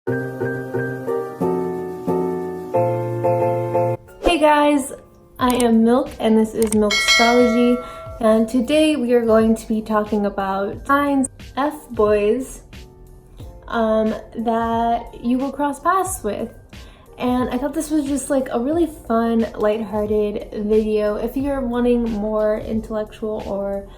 Hey guys, I am Milk and this is Milk Astrology, and today we are going to be talking about signs, F-boys, that you will cross paths with. And I thought this was just like a really fun, lighthearted video. If you're wanting more intellectual or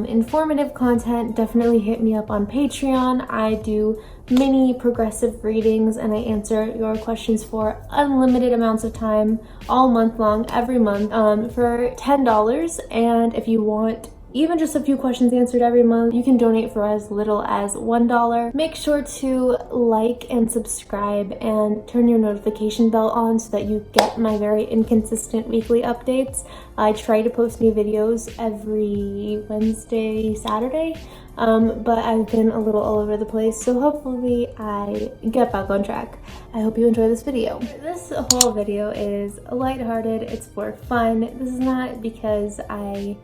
informative content, definitely hit me up on Patreon. I do mini progressive readings and I answer your questions for unlimited amounts of time, all month long, every month, for $10. And if you want even just a few questions answered every month, you can donate for as little as $1. Make sure to like and subscribe and turn your notification bell on so that you get my very inconsistent weekly updates. I try to post new videos every Wednesday, Saturday, but I've been a little all over the place, so hopefully I get back on track. I hope you enjoy this video. This whole video is lighthearted, it's for fun. This is not because I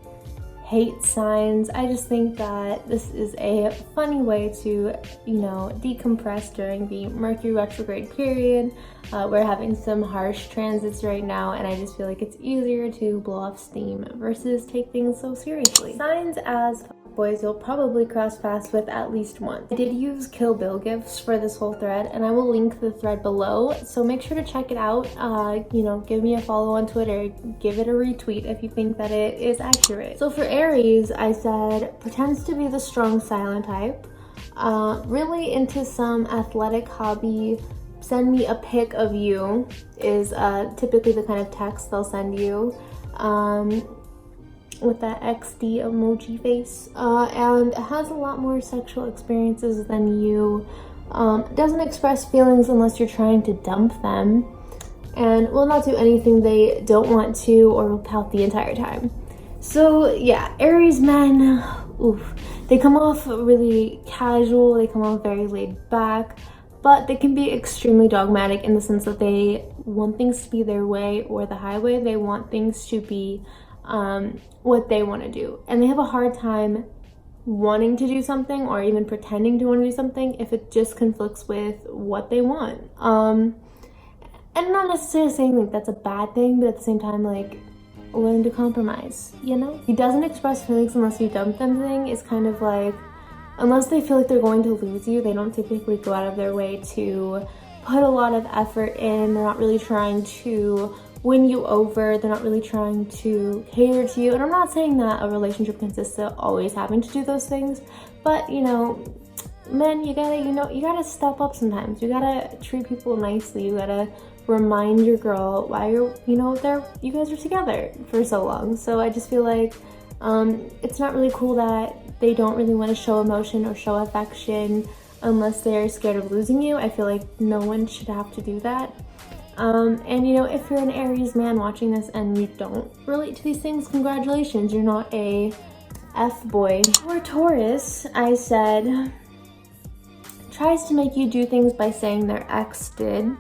hate signs. I just think that this is a funny way to, you know, decompress during the Mercury retrograde period. We're having some harsh transits right now, and I just feel like it's easier to blow off steam versus take things so seriously. Signs as boys you'll probably cross paths with at least once. I did use Kill Bill gifts for this whole thread, and I will link the thread below, so make sure to check it out. You know, give me a follow on Twitter, give it a retweet if you think that it is accurate. So for Aries, I said pretends to be the strong silent type, really into some athletic hobby. Send me a pic of you is typically the kind of text they'll send you. With that XD emoji face, and has a lot more sexual experiences than you, doesn't express feelings unless you're trying to dump them, and will not do anything they don't want to or will pout the entire time. So yeah, Aries men, oof, they come off really casual, they come off very laid back, but they can be extremely dogmatic in the sense that they want things to be their way or the highway. They want things to be what they want to do, and they have a hard time wanting to do something or even pretending to want to do something if it just conflicts with what they want. And I'm not necessarily saying like that's a bad thing, but at the same time, like, learn to compromise, you know? He doesn't express feelings unless you dump them thing is kind of like, unless they feel like they're going to lose you, they don't typically go out of their way to put a lot of effort in. They're not really trying to win you over, they're not really trying to cater to you. And I'm not saying that a relationship consists of always having to do those things, but you know, men, you gotta step up sometimes. You gotta treat people nicely. You gotta remind your girl why you guys are together for so long. So I just feel like it's not really cool that they don't really want to show emotion or show affection unless they're scared of losing you. I feel like no one should have to do that. And you know, if you're an Aries man watching this and you don't relate to these things, congratulations, you're not a F-boy. For Taurus, I said tries to make you do things by saying their ex did,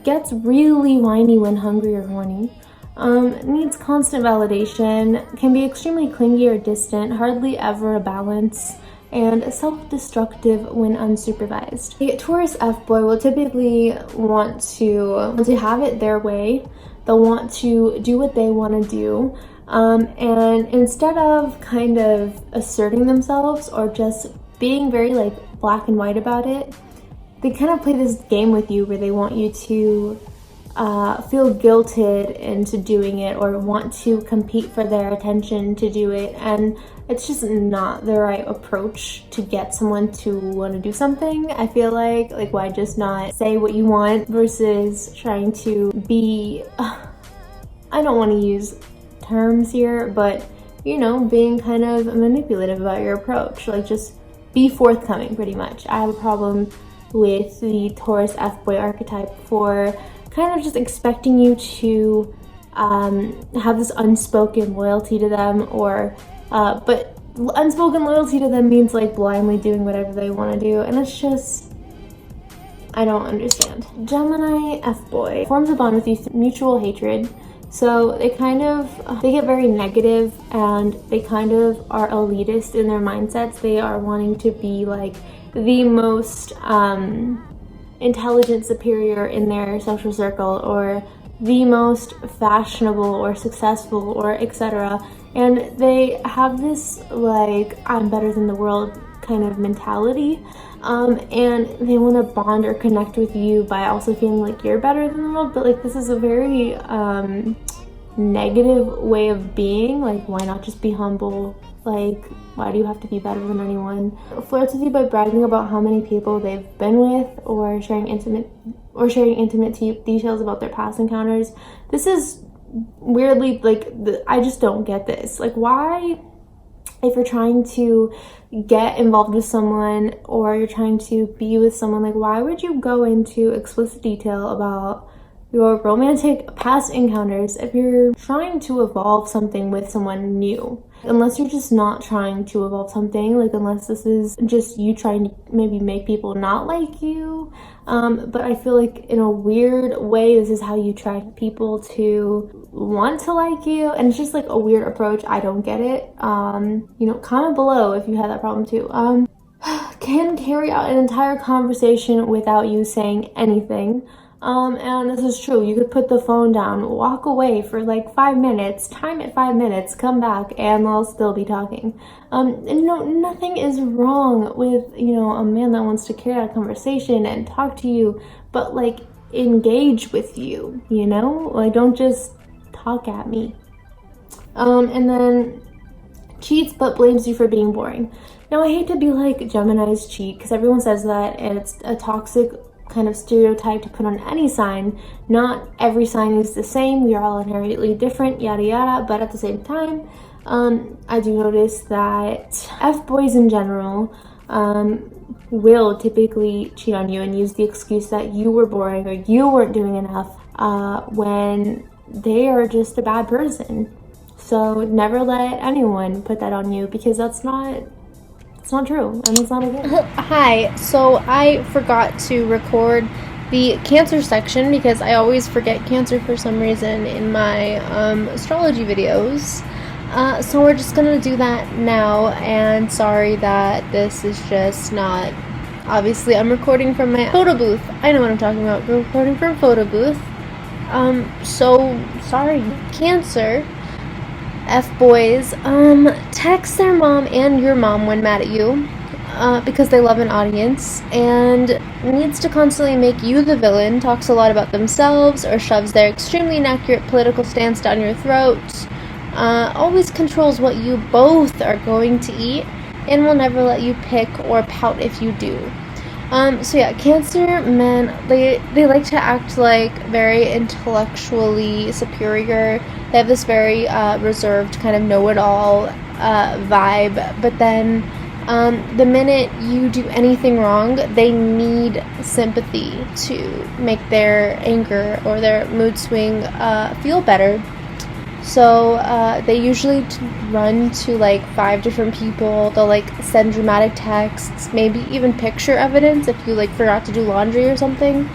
gets really whiny when hungry or horny, needs constant validation, can be extremely clingy or distant, hardly ever a balance, and self-destructive when unsupervised. A Taurus F-boy will typically want to have it their way. They'll want to do what they want to do, and instead of kind of asserting themselves or just being very like black and white about it, they kind of play this game with you where they want you to feel guilted into doing it or want to compete for their attention to do it, and it's just not the right approach to get someone to want to do something. I feel like why just not say what you want versus trying to be I don't want to use terms here, but you know, being kind of manipulative about your approach. Like, just be forthcoming pretty much. I have a problem with the Taurus F-boy archetype for kind of just expecting you to have this unspoken loyalty to them, or but unspoken loyalty to them means like blindly doing whatever they want to do, and it's just, I don't understand. Gemini F-boy forms a bond with you through mutual hatred. So they get very negative, and they kind of are elitist in their mindsets. They are wanting to be like the most intelligent superior in their social circle, or the most fashionable or successful, or etc. And they have this like I'm better than the world kind of mentality, and they want to bond or connect with you by also feeling like you're better than the world. But like this is a very negative way of being. Like, why not just be humble? Like, why do you have to be better than anyone? Flirts with you by bragging about how many people they've been with, or sharing intimate details about their past encounters. This is weirdly like I just don't get this. Like, why, if you're trying to get involved with someone or you're trying to be with someone, like why would you go into explicit detail about your romantic past encounters if you're trying to evolve something with someone new? Unless you're just not trying to evolve something, like unless this is just you trying to maybe make people not like you. But I feel like in a weird way, this is how you try people to want to like you. And it's just like a weird approach. I don't get it. You know, comment below if you had that problem too. Can carry out an entire conversation without you saying anything. And this is true. You could put the phone down, walk away for like 5 minutes, time it 5 minutes, come back, and they'll still be talking. And you know, nothing is wrong with, you know, a man that wants to carry out a conversation and talk to you, but like engage with you, you know? Like, don't just talk at me. And then cheats but blames you for being boring. Now, I hate to be like Geminis cheat, because everyone says that, and it's a toxic kind of stereotype to put on any sign. Not every sign is the same. We are all inherently different, yada yada. But at the same time, I do notice that F-boys in general will typically cheat on you and use the excuse that you were boring or you weren't doing enough when they are just a bad person. So never let anyone put that on you, because that's not true, and it's not a good. Hi, so I forgot to record the Cancer section because I always forget Cancer for some reason in my astrology videos. So we're just gonna do that now, and sorry that this is just not. Obviously, I'm recording from my photo booth. I know what I'm talking about. We're recording from photo booth. So sorry, Cancer. F-boys, text their mom and your mom when mad at you, because they love an audience, and needs to constantly make you the villain, talks a lot about themselves, or shoves their extremely inaccurate political stance down your throat, always controls what you both are going to eat, and will never let you pick or pout if you do. So yeah, Cancer men, they like to act like very intellectually superior. They have this very reserved kind of know-it-all vibe, but then the minute you do anything wrong, they need sympathy to make their anger or their mood swing feel better. So they usually run to like 5 different people. They'll like send dramatic texts, maybe even picture evidence if you like forgot to do laundry or something.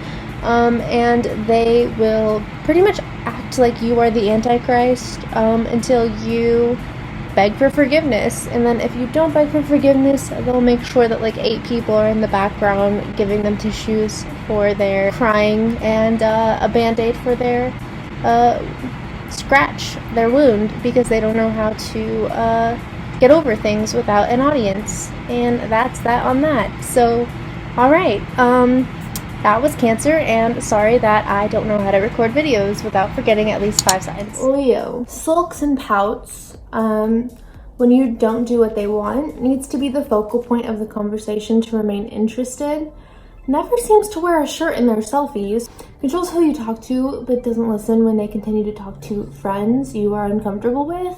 And they will pretty much act like you are the Antichrist until you beg for forgiveness. And then if you don't beg for forgiveness, they'll make sure that like 8 people are in the background giving them tissues for their crying, and a band-aid for their scratch, their wound, because they don't know how to get over things without an audience. And that's that on that. So alright, that was Cancer, and sorry that I don't know how to record videos without forgetting at least 5 signs. Leo, sulks and pouts when you don't do what they want, needs to be the focal point of the conversation to remain interested, never seems to wear a shirt in their selfies, controls who you talk to but doesn't listen when they continue to talk to friends you are uncomfortable with.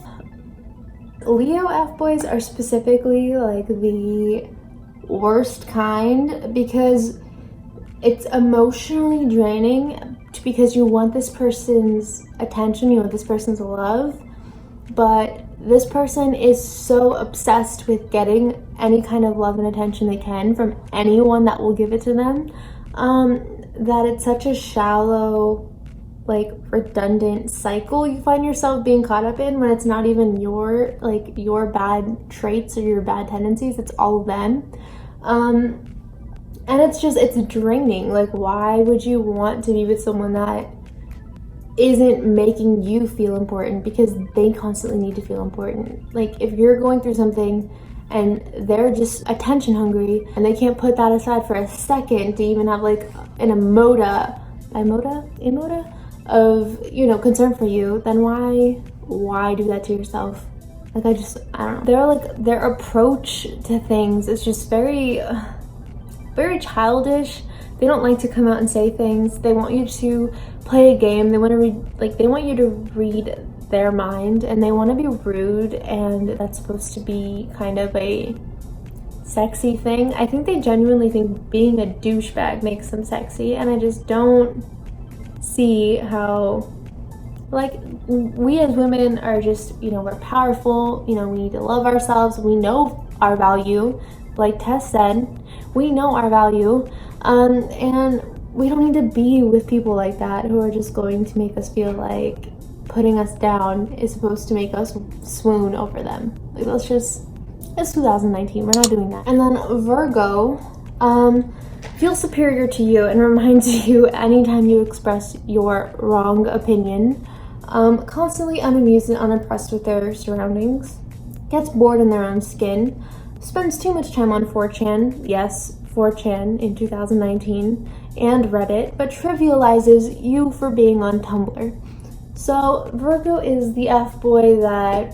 Leo F-boys are specifically like the worst kind, because it's emotionally draining, because you want this person's attention, you want this person's love, but this person is so obsessed with getting any kind of love and attention they can from anyone that will give it to them, that it's such a shallow, like redundant cycle you find yourself being caught up in, when it's not even your bad traits or your bad tendencies, it's all of them. And it's draining. Like, why would you want to be with someone that isn't making you feel important? Because they constantly need to feel important. Like, if you're going through something and they're just attention hungry and they can't put that aside for a second to even have like an iota of, you know, concern for you, then why do that to yourself? Like, I don't know. Their approach to things is just very childish. They don't like to come out and say things. They want you to play a game. They want you to read their mind, and they want to be rude, and that's supposed to be kind of a sexy thing. I think they genuinely think being a douchebag makes them sexy, and I just don't see how, like, we as women are just, you know, we're powerful, you know, we need to love ourselves, we know our value, like Tess said, we know our value, and we don't need to be with people like that who are just going to make us feel like putting us down is supposed to make us swoon over them. Like, it's 2019, we're not doing that. And then Virgo feels superior to you and reminds you anytime you express your wrong opinion, constantly unamused and unimpressed with their surroundings, gets bored in their own skin, spends too much time on 4chan, yes, 4chan in 2019, and Reddit, but trivializes you for being on Tumblr. So Virgo is the F-boy that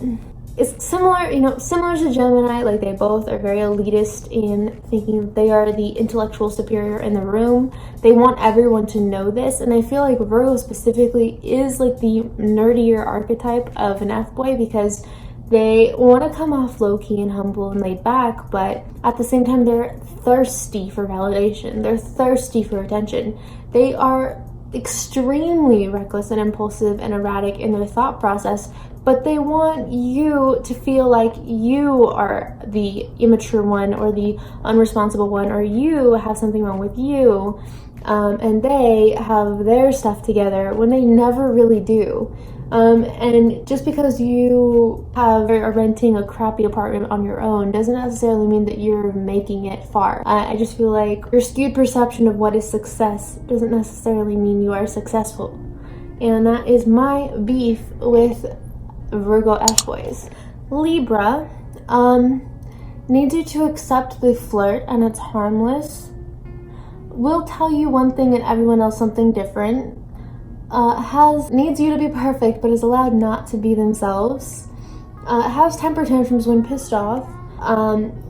is similar to Gemini. Like, they both are very elitist in thinking they are the intellectual superior in the room. They want everyone to know this, and I feel like Virgo specifically is like the nerdier archetype of an F-boy, because they want to come off low-key and humble and laid back, but at the same time they're thirsty for validation. They're thirsty for attention. They are extremely reckless and impulsive and erratic in their thought process, but they want you to feel like you are the immature one or the unresponsible one, or you have something wrong with you, and they have their stuff together when they never really do. And just because you are renting a crappy apartment on your own doesn't necessarily mean that you're making it far. I just feel like your skewed perception of what is success doesn't necessarily mean you are successful. And that is my beef with Virgo F-boys. Libra needs you to accept the flirt, and it's harmless. Will tell you one thing and everyone else something different. Needs you to be perfect, but is allowed not to be themselves. Has temper tantrums when pissed off,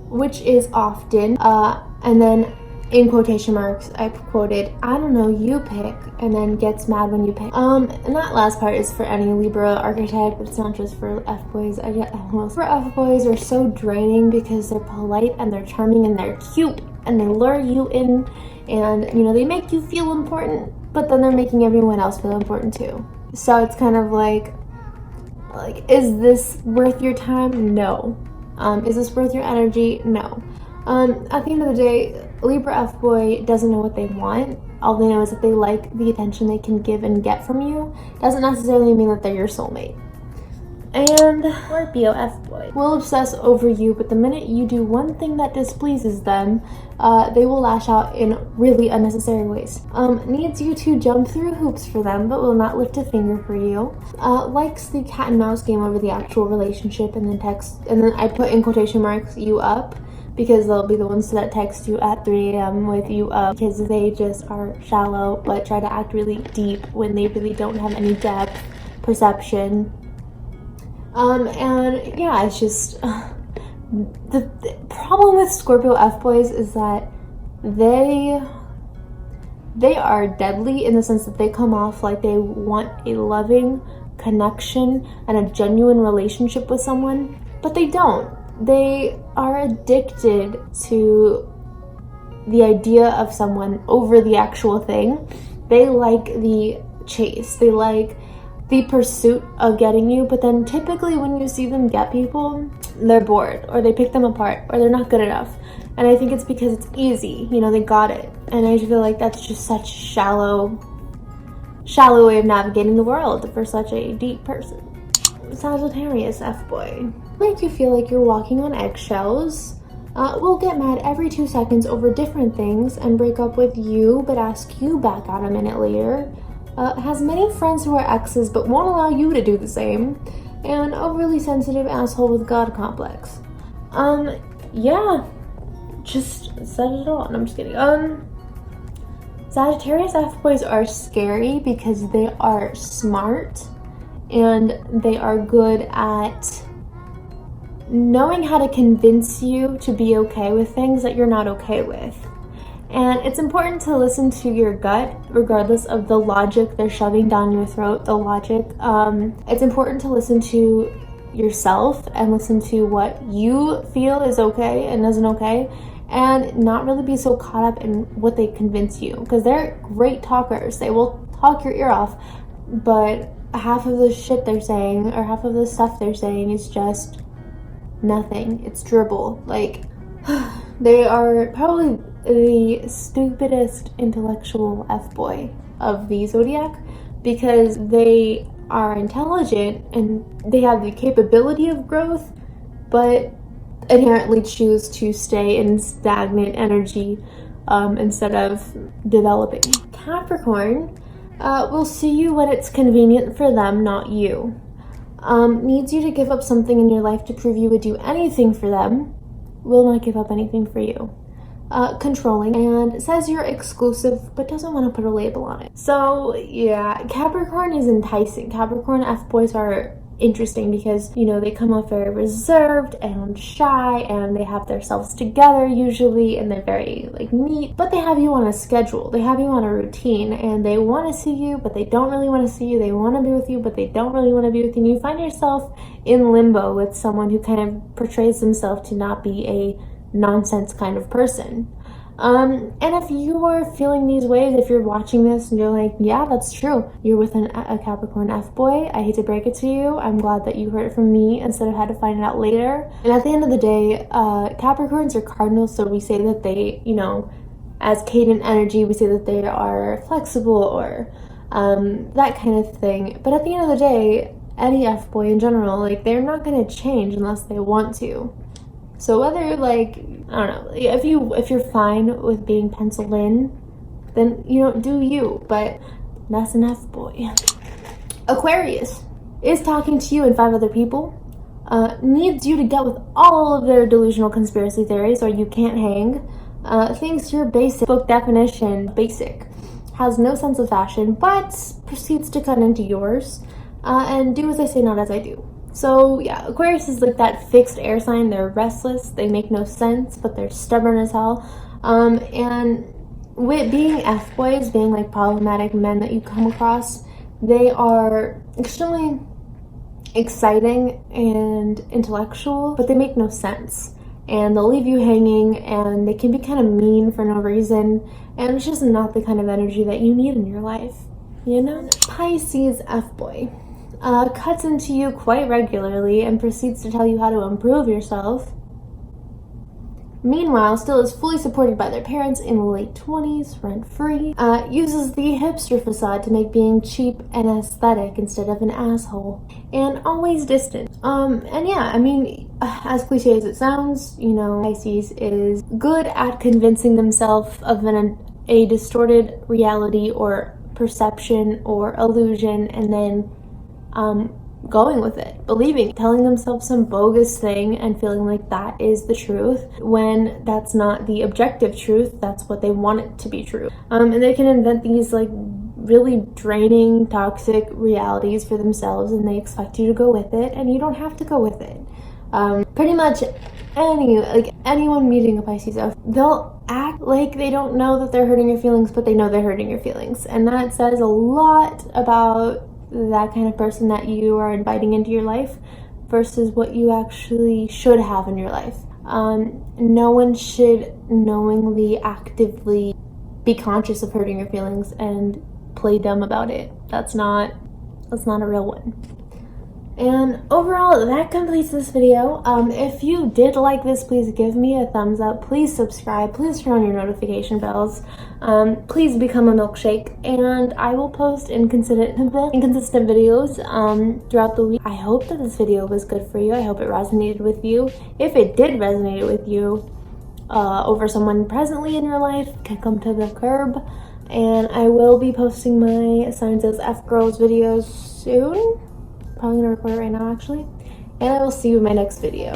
which is often. And then in quotation marks, I quoted, "I don't know, you pick," and then gets mad when you pick. And that last part is for any Libra archetype, but it's not just for F-boys. For F-boys are so draining because they're polite and they're charming and they're cute and they lure you in, and, you know, they make you feel important, but then they're making everyone else feel important too. So it's kind of like, is this worth your time? No. Is this worth your energy? No. At the end of the day, Libra F-boy doesn't know what they want. All they know is that they like the attention they can give and get from you. Doesn't necessarily mean that they're your soulmate. And Scorpio F-boy will obsess over you, but the minute you do one thing that displeases them, they will lash out in really unnecessary ways. Needs you to jump through hoops for them, but will not lift a finger for you. Likes the cat and mouse game over the actual relationship, and then I put in quotation marks, you up, because they'll be the ones that text you at 3 a.m. with you up, because they just are shallow but try to act really deep when they really don't have any depth perception. And yeah, it's just the problem with Scorpio F-boys is that they are deadly in the sense that they come off like they want a loving connection and a genuine relationship with someone, but they don't. They are addicted to the idea of someone over the actual thing. They like the chase. They like the pursuit of getting you, but then typically when you see them get people, they're bored, or they pick them apart, or they're not good enough. And I think it's because it's easy, you know, they got it. And I feel like that's just such shallow way of navigating the world for such a deep person. Sagittarius F-boy. Make you feel like you're walking on eggshells. will get mad every 2 seconds over different things and break up with you but ask you back out a minute later, has many friends who are exes but won't allow you to do the same, and overly sensitive asshole with God complex. Yeah, just said it all. No, I'm just kidding. Sagittarius F-boys are scary because they are smart and they are good at knowing how to convince you to be okay with things that you're not okay with. And it's important to listen to your gut regardless of the logic they're shoving down your throat, the logic. It's important to listen to yourself and listen to what you feel is okay and isn't okay, and not really be so caught up in what they convince you, because they're great talkers. They will talk your ear off, but half of the shit they're saying or half of the stuff they're saying is just nothing. It's dribble. Like, they are probably the stupidest intellectual F-boy of the zodiac, because they are intelligent and they have the capability of growth, but inherently choose to stay in stagnant energy instead of developing. Capricorn will see you when it's convenient for them, not you. Needs you to give up something in your life to prove you would do anything for them, will not give up anything for you. Controlling, and says you're exclusive but doesn't want to put a label on it. So yeah, Capricorn is enticing. Capricorn F-boys are interesting because, you know, they come off very reserved and shy, and they have themselves together usually, and they're very like neat, but they have you on a schedule, they have you on a routine, and they want to see you but they don't really want to see you. They want to be with you but they don't really want to be with you, and you find yourself in limbo with someone who kind of portrays himself to not be a nonsense kind of person. And if you are feeling these ways, if you're watching this and you're like, yeah, that's true, you're with a Capricorn F-boy, I hate to break it to you, I'm glad that you heard it from me instead of had to find it out later. And at the end of the day, Capricorns are cardinals, so we say that they, you know, as cadent energy, we say that they are flexible or that kind of thing. But at the end of the day, any F-boy in general, like, they're not going to change unless they want to. So whether, like, I don't know, if you're fine with being penciled in, then, you know, do you, but that's an F-boy. Aquarius is talking to you and 5 other people, needs you to get with all of their delusional conspiracy theories or you can't hang, thinks your basic book definition basic, has no sense of fashion, but proceeds to cut into yours, and do as I say, not as I do. So yeah, Aquarius is like that fixed air sign. They're restless, they make no sense, but they're stubborn as hell. And with being F-boys, being like problematic men that you come across, they are extremely exciting and intellectual, but they make no sense. And they'll leave you hanging, and they can be kind of mean for no reason, and it's just not the kind of energy that you need in your life, you know? Pisces F-boy cuts into you quite regularly and proceeds to tell you how to improve yourself. Meanwhile, still is fully supported by their parents in the late 20s, rent-free. Uses the hipster facade to make being cheap and aesthetic instead of an asshole. And always distant. And yeah, I mean, as cliche as it sounds, you know, Pisces is good at convincing themselves of a distorted reality or perception or illusion, and then going with it, believing, telling themselves some bogus thing and feeling like that is the truth when that's not the objective truth. That's what they want it to be true. And they can invent these like really draining, toxic realities for themselves, and they expect you to go with it, and you don't have to go with it. Pretty much anyone meeting a Pisces, they'll act like they don't know that they're hurting your feelings, but they know they're hurting your feelings, and that says a lot about that kind of person that you are inviting into your life versus what you actually should have in your life. No one should knowingly, actively be conscious of hurting your feelings and play dumb about it. That's not a real one. And overall, that completes this video. If you did like this, please give me a thumbs up. Please subscribe. Please turn on your notification bells. Please become a milkshake. And I will post inconsistent videos throughout the week. I hope that this video was good for you. I hope it resonated with you. If it did resonate with you, over someone presently in your life, kick them to the curb. And I will be posting my Signs as F Girls videos soon. Probably gonna record it right now, actually. And I will see you in my next video.